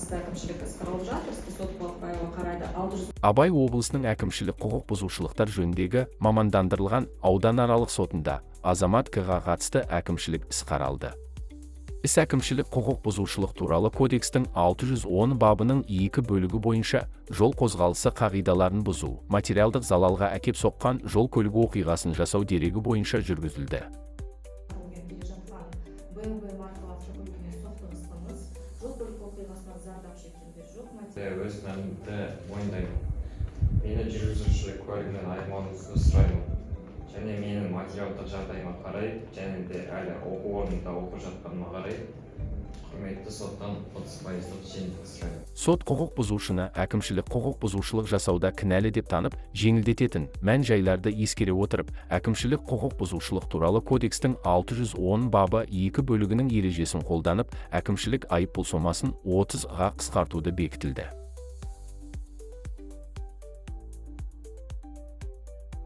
қатысты әкімшілік іс қаралып жатыр. Сот Құлақбаева қарайды. Абай облысының әкімшілік құқық бұзушылықтар жөніндегі мамандандырылған ауданаралық сотында азамат К-ға қатысты әкімшілік іс қаралды. Іс әкімшілік құқық бұзушылық туралы кодекстің 610 бабының 2 бөлігі бойынша жол қозғалысы қағидаларын бұзу, материалдық залалға әкеп соққан жол көлігі оқиғасын жасау дерегі бойынша жүргізілді. Өз мәліметті мойындаймын. Мені жүргізуші куәлігінен айырмауыңызды сұраймын. Және менің материалдық жағдайыма қарай, және де әлі оқу орнында оқып жатқаныма қарай, құрметті соттан 30% жеңілдік сұраймын. Сот құқық бұзушыны әкімшілік құқық бұзушылық жасауда кінәлі деп танып, жеңілдететін мән-жайларды ескере отырып, әкімшілік құқық бұзушылық туралы кодекстің 610 бабы 2 бөлігінің ережесін қолданып, әкімшілік айыппұл сомасын 30-ға қысқартуды бекітілді.